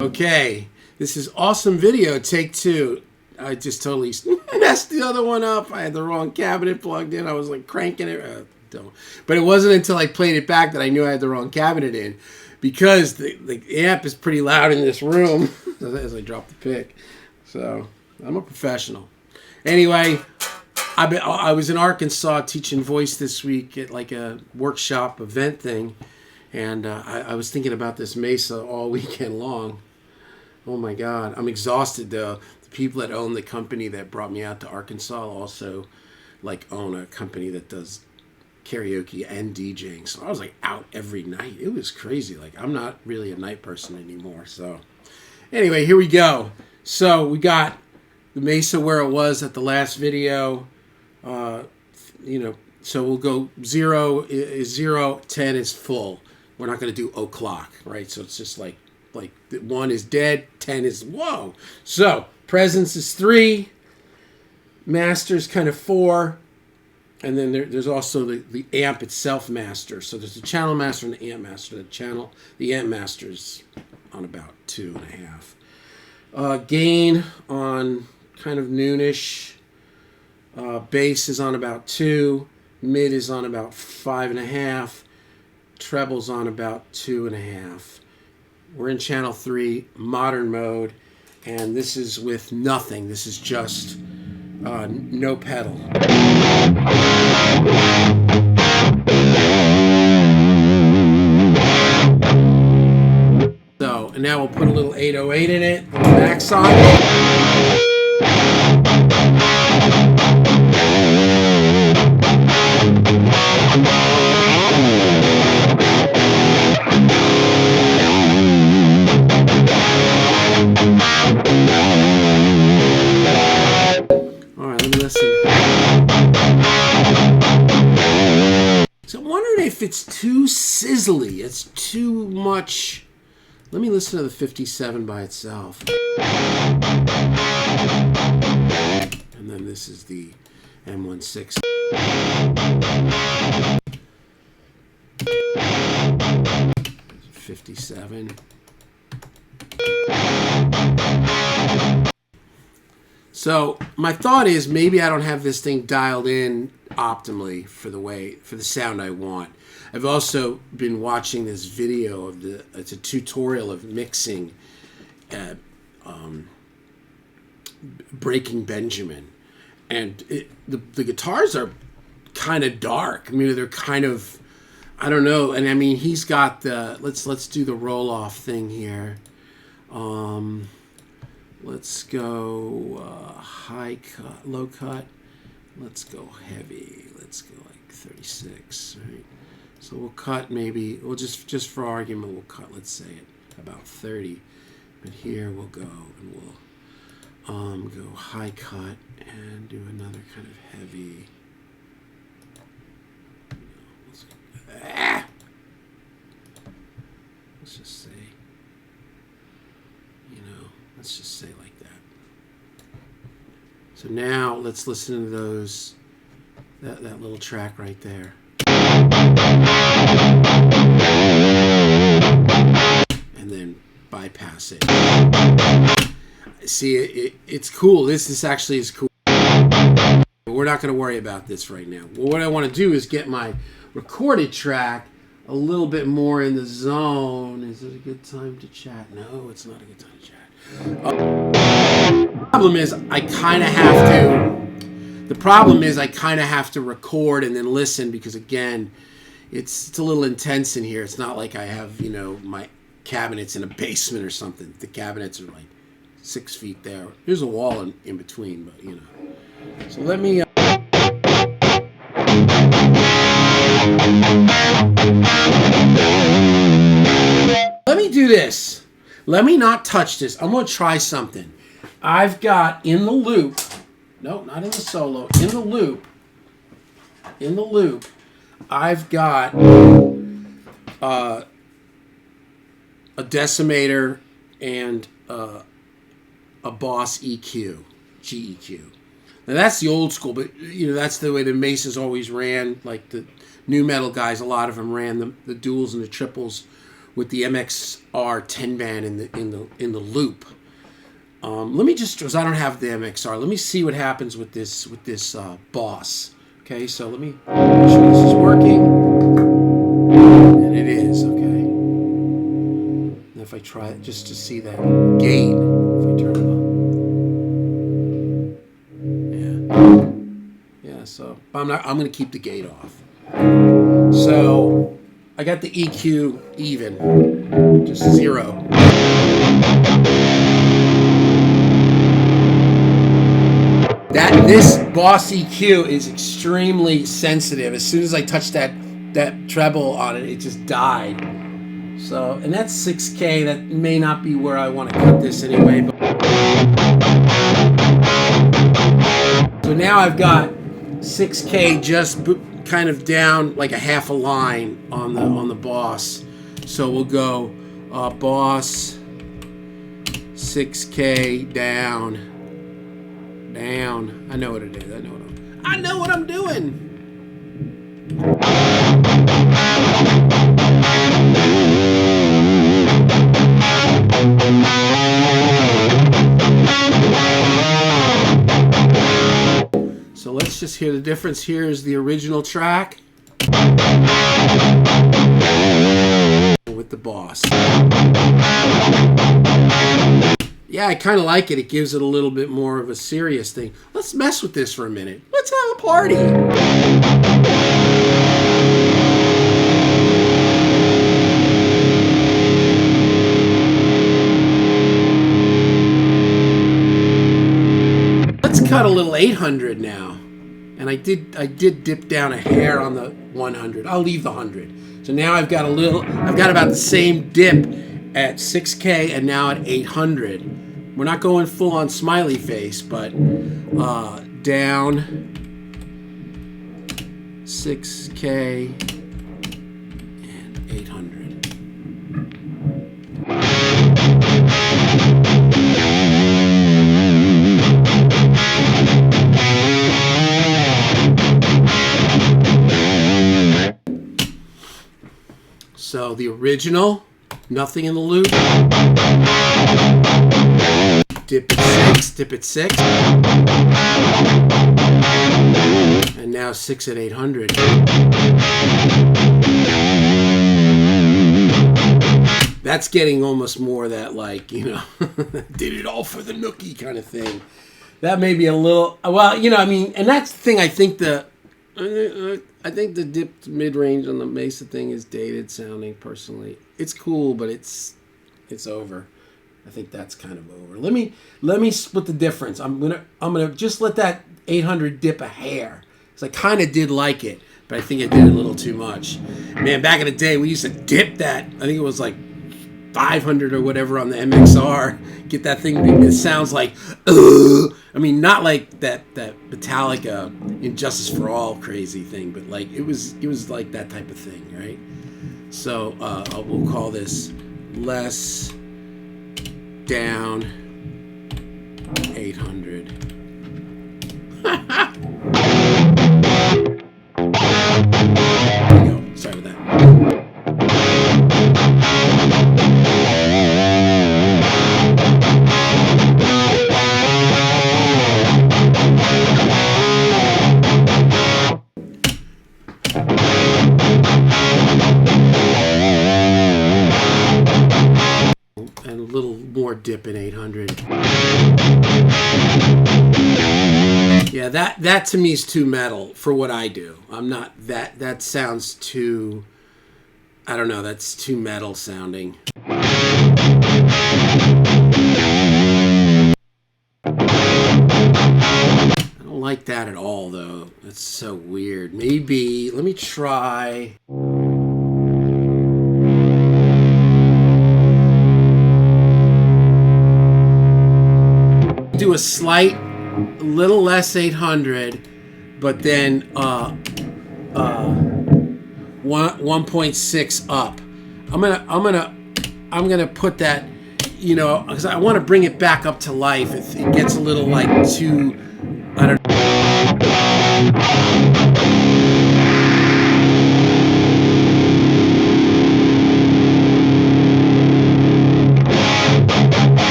Okay, this is awesome video, take two. I just totally messed the other one up. I had the wrong cabinet plugged in. I was like cranking it. But it wasn't until I played it back that I knew I had the wrong cabinet in, because the amp is pretty loud in this room as I drop the pick. So I'm a professional. Anyway, I was in Arkansas teaching voice this week at like a workshop event thing, and I was thinking about this Mesa all weekend long. Oh my God, I'm exhausted though. The people that own the company that brought me out to Arkansas also like own a company that does karaoke and DJing. So I was like out every night. It was crazy. Like I'm not really a night person anymore. So anyway, here we go. So we got the Mesa where it was at the last video. So we'll go 0 is 0, 10 is full. We're not going to do o'clock, right? So it's just like 1 is dead, 10 is whoa. So presence is 3, master's kind of 4, and then there's also the amp itself master. So there's the channel master and the amp master. The amp master is on about 2.5. Gain on kind of noonish. Bass is on about 2. Mid is on about 5.5. Treble's on about 2.5. We're in channel 3, modern mode, and this is with nothing. This is just no pedal. So, and now we'll put a little 808 in it, max on it. So I'm wondering if it's too sizzly. It's too much. Let me listen to the 57 by itself. And then this is the M16. There's 57. So my thought is maybe I don't have this thing dialed in optimally for the sound I want. I've also been watching this video of it's a tutorial of mixing Breaking Benjamin, and the guitars are kind of dark. I mean, they're kind of, I don't know, and I mean he's got the let's do the roll off thing here. Let's go high cut, low cut. Let's go heavy. Let's go like 36, right? So we'll cut maybe, we'll just for argument, we'll cut, let's say it about 30. But here we'll go and we'll go high cut and do another kind of heavy. Let's just say, let's just say like that. So now let's listen to those, that little track right there. And then bypass it. See, it's cool. This actually is cool. But we're not going to worry about this right now. Well, what I want to do is get my recorded track a little bit more in the zone. Is it a good time to chat? No, it's not a good time to chat. The problem is I kind of have to record and then listen, because again, it's a little intense in here. It's not like I have, my cabinets in a basement or something. The cabinets are like 6 feet there. There's a wall in between, but So let me do this. Let me not touch this. I'm going to try something. I've got in the loop, no, not in the solo, in the loop, I've got a decimator and a Boss EQ, GEQ. Now that's the old school, but that's the way the Mesas always ran. Like the new metal guys, a lot of them ran the duals and the triples with the MXR 10 band in the loop. Let me just, because I don't have the MXR. Let me see what happens with this Boss. Okay, so let me make sure this is working, and it is. Okay. And if I try it just to see that gain, if I turn it on, yeah. So I'm going to keep the gate off. So I got the EQ even, just 0. This Boss EQ is extremely sensitive. As soon as I touched that treble on it, it just died. So, and that's 6K. That may not be where I want to cut this anyway. But so now I've got 6K just kind of down like a half a line on the Boss. So we'll go Boss 6K down. I know what it is. I know what I'm doing. So let's just hear the difference. Here is the original track with the Boss. Yeah, I kind of like it. It gives it a little bit more of a serious thing. Let's mess with this for a minute. Let's have a party. Let's cut a little 800 now. And I did dip down a hair on the 100. I'll leave the 100. So now I've got about the same dip at 6K and now at 800. We're not going full on smiley face, but down 6K and 800. So the original, nothing in the loop. Dip at 6. And now 6 at 800. That's getting almost more that, like, you know, did it all for the nookie kind of thing. That may be a little, well, you know, I mean, and that's the thing. I think the dipped mid-range on the Mesa thing is dated sounding, personally. It's cool, but it's over. I think that's kind of over. Let me split the difference. I'm gonna just let that 800 dip a hair, because I kind of did like it, but I think I did a little too much. Man, back in the day, we used to dip that. I think it was like 500 or whatever on the MXR. Get that thing. It sounds like, ugh. I mean, not like that Metallica Injustice for All crazy thing, but like it was like that type of thing, right? So we'll call this less down 800. There we go. Sorry about that. And a little more dip in 800. Yeah, that to me is too metal for what I do. I'm not that sounds too, I don't know, that's too metal sounding. I don't like that at all though. That's so weird. Maybe let me try. Do a slight, little less 800, but then 1.6 up. I'm gonna put that, you know, because I want to bring it back up to life. It gets a little like too, I don't know.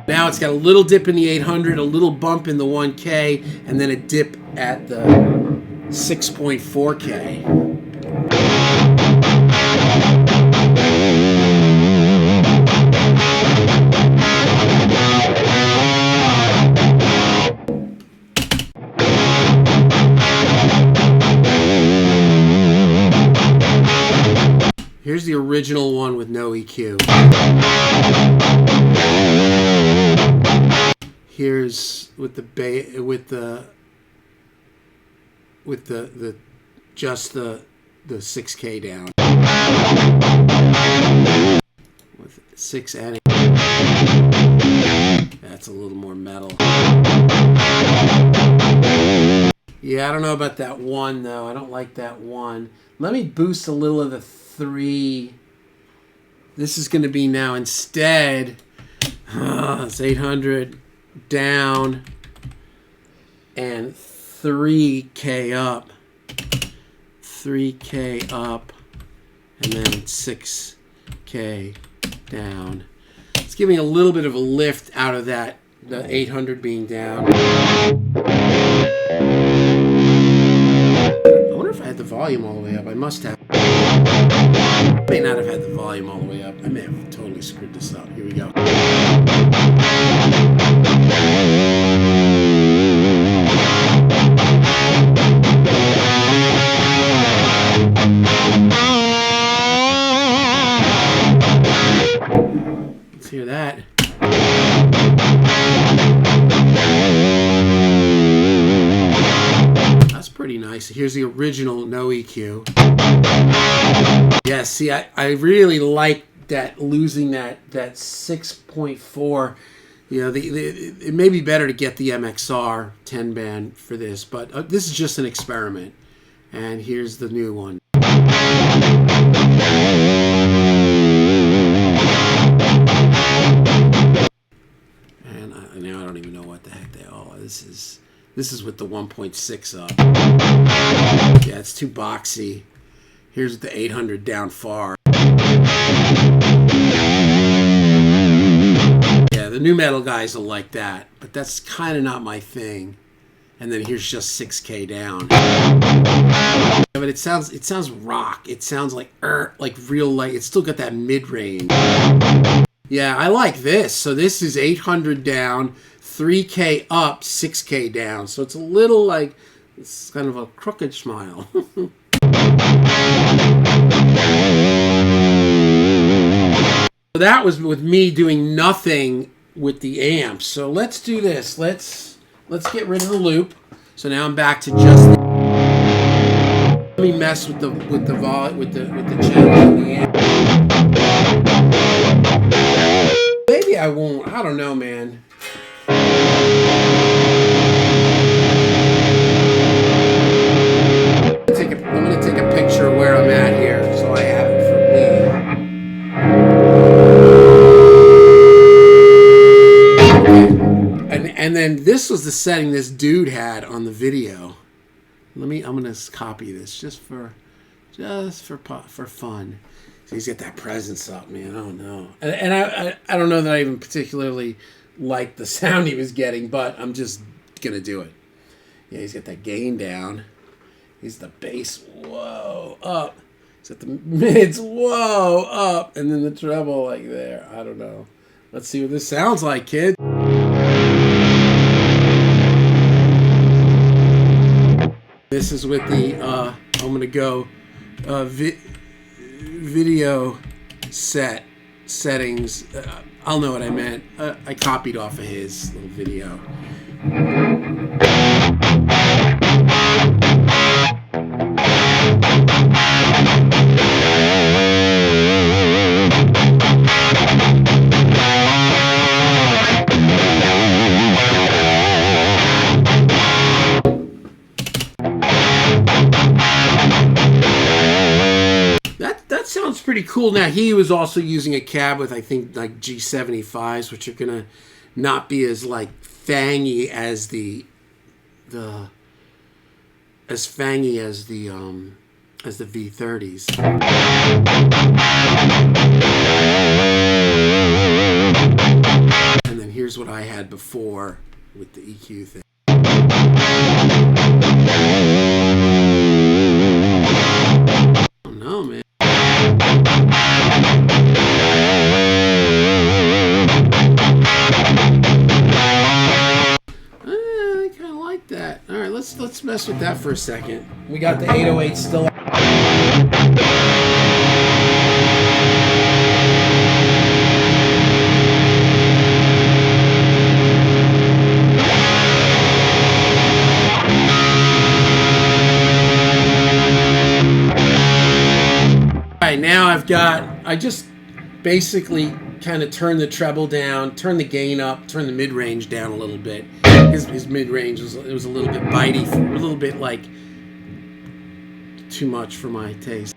Now it's got a little dip in the 800, a little bump in the 1K, and then a dip at the 6.4K. Here's the original one with no EQ. Here's with the just the 6K down with 6 and 8. That's a little more metal. Yeah, I don't know about that one though. I don't like that one. Let me boost a little of the 3. This is going to be now instead. It's 800 down and 3K up. 3K up and then 6K down. It's giving a little bit of a lift out of that, the 800 being down. I wonder if I had the volume all the way up. I must have. I may not have had the volume all the way up. I may have totally screwed this up. Here we go. Let's hear that. That's pretty nice. Here's the original no EQ. Yeah, see, I really like that, losing that 6.4. You know, it may be better to get the MXR 10 band for this, but this is just an experiment. And here's the new one. And now I don't even know what the heck they are. This is with the 1.6 up. Yeah, it's too boxy. Here's the 800 down far. Yeah, the new metal guys will like that, but that's kind of not my thing. And then here's just 6K down. But it sounds rock. It sounds like real light. It's still got that mid-range. Yeah, I like this. So this is 800 down, 3K up, 6K down. So it's a little like, it's kind of a crooked smile. So that was with me doing nothing with the amps. So let's do this. Let's get rid of the loop. So now I'm back to just. Let me mess with the channel and the amp. Maybe I won't. I don't know, man. I'm gonna take a picture of where I'm at here, so I have it for me. And then this was the setting this dude had on the video. I'm gonna copy this just for fun. So he's got that presence up, man. Oh no. And I don't know that I even particularly like the sound he was getting, but I'm just gonna do it. Yeah, he's got that gain down. He's the bass, whoa, up. He's got the mids, whoa, up. And then the treble like there. I don't know. Let's see what this sounds like, kid. This is with the, I'm going to go video settings. I'll know what I meant. I copied off of his little video. That sounds pretty cool. Now he was also using a cab with, I think, like G75s, which are gonna not be as like fangy as the V30s. And then here's here's what I had before with the EQ thing. Oh no, man. I kind of like that. All right, let's mess with that for a second. We got the 808 still. Now I just basically kind of turned the treble down, turned the gain up, turned the mid-range down a little bit. His mid-range was a little bit bitey, a little bit like too much for my taste.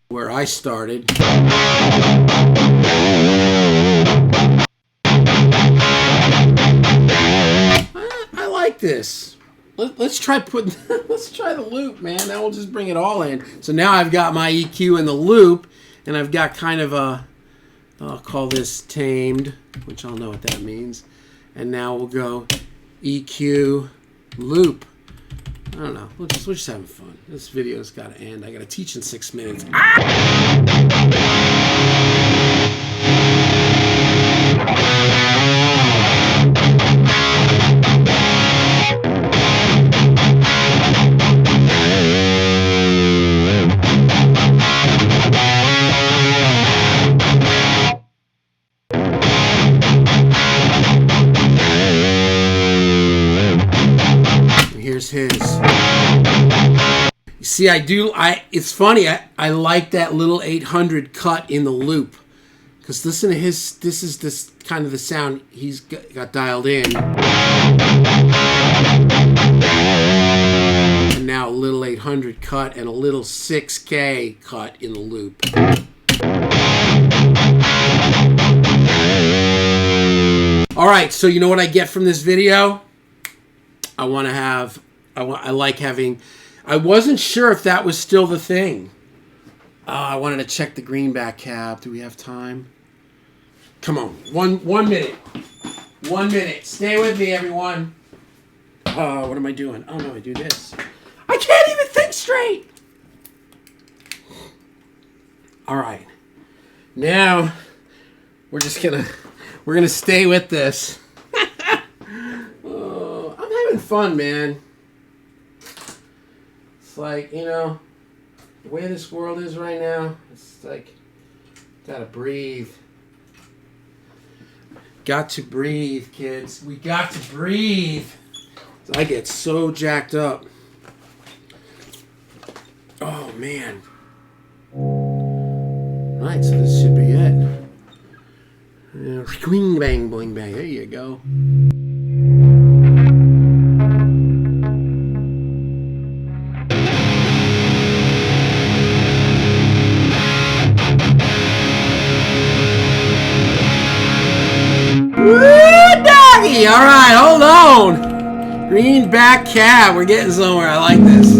Where I started. I like this. Let's try the loop, man. Now we'll just bring it all in. So now I've got my EQ in the loop, and I've got kind of I'll call this tamed, which I'll know what that means. And now we'll go EQ loop. I don't know. We're just having fun. This video's got to end. I got to teach in 6 minutes. Here's his. You see, it's funny, I like that little 800 cut in the loop. Because listen to this is this kind of the sound he's got dialed in. And now a little 800 cut and a little 6K cut in the loop. All right, so you know what I get from this video? I like having, I wasn't sure if that was still the thing. I wanted to check the greenback cab. Do we have time? Come on, one minute. 1 minute. Stay with me, everyone. What am I doing? Oh no, I do this. I can't even think straight. All right. Now, we're gonna stay with this. Having fun, man. It's like, you know, the way this world is right now, it's like, gotta breathe. Got to breathe, kids. We got to breathe. I get so jacked up. Oh, man. Right, so this should be it. Swing, bang, boing, bang. There you go. All right, hold on. Greenback cab. We're getting somewhere. I like this.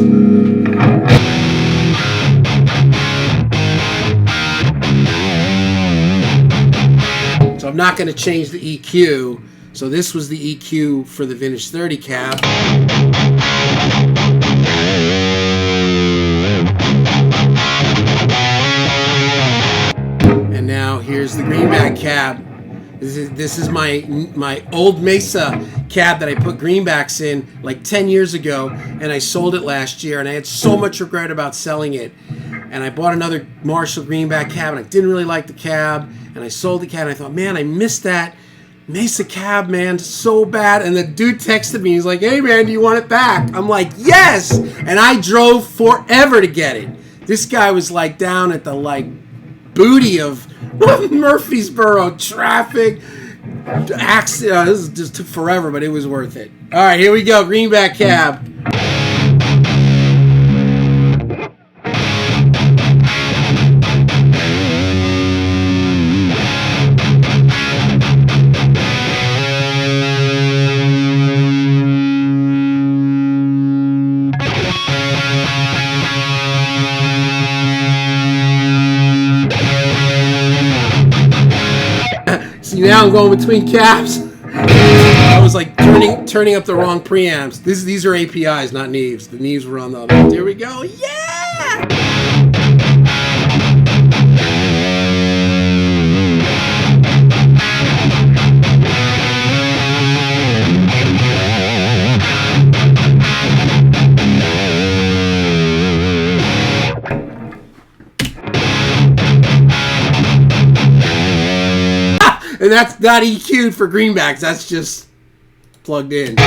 So I'm not going to change the EQ. So this was the EQ for the Vintage 30 cab. And now here's the greenback cab. This is my old Mesa cab that I put greenbacks in like 10 years ago, and I sold it last year, and I had so much regret about selling it. And I bought another Marshall greenback cab, and I didn't really like the cab, and I sold the cab, and I thought, man, I missed that Mesa cab, man, so bad. And the dude texted me, he's like, hey, man, do you want it back? I'm like, yes! And I drove forever to get it. This guy was like down at the booty of Murfreesboro traffic accident. This just took forever, but it was worth it. All right, here we go. Greenback cab. now I'm going between cabs. I was like turning up the wrong preamps. These are APIs, not Neves. The Neves were on the other. Here we go. Yeah! And that's not EQ'd for greenbacks. That's just plugged in.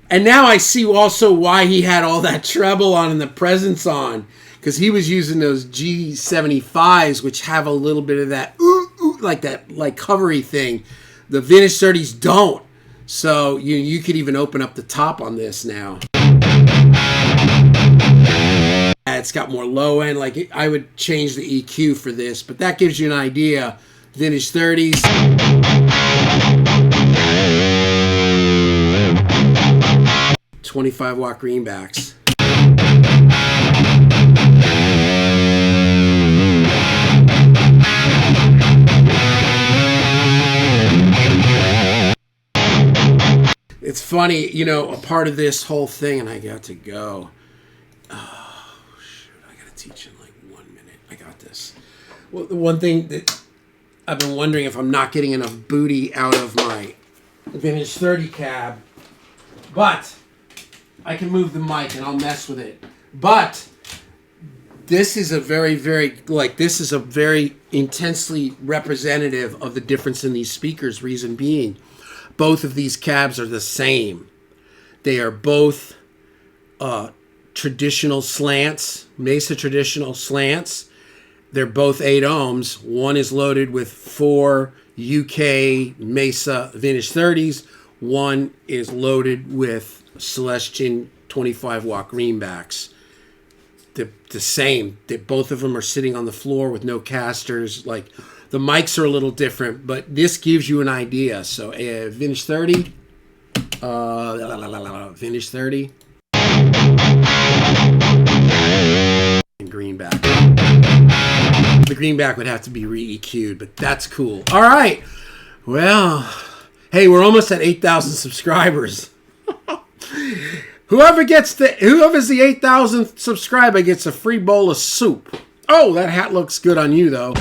And now I see also why he had all that treble on and the presence on. Because he was using those G75s, which have a little bit of that, like covery thing. The Vintage 30s don't. So you could even open up the top on this now. It's got more low end. Like I would change the EQ for this, but that gives you an idea. Vintage 30s. 25-watt greenbacks. It's funny, you know, a part of this whole thing, and I got to go. Oh, shoot, I got to teach in like 1 minute. I got this. Well, the one thing that I've been wondering if I'm not getting enough booty out of my Vintage 30 cab, but I can move the mic and I'll mess with it. But this is a very, this is a very intensely representative of the difference in these speakers. Reason being, both of these cabs are the same. They are both traditional slants, Mesa traditional slants. They're both 8 ohms. One is loaded with 4 UK Mesa Vintage 30s. One is loaded with Celestion 25-watt greenbacks. The same. Both of them are sitting on the floor with no casters. Like, the mics are a little different, but this gives you an idea. So, Vintage 30. Vintage 30. And greenback. The greenback would have to be re-EQ'd, but that's cool. All right. Well, hey, we're almost at 8,000 subscribers. Whoever's the 8,000th subscriber gets a free bowl of soup. Oh, that hat looks good on you, though.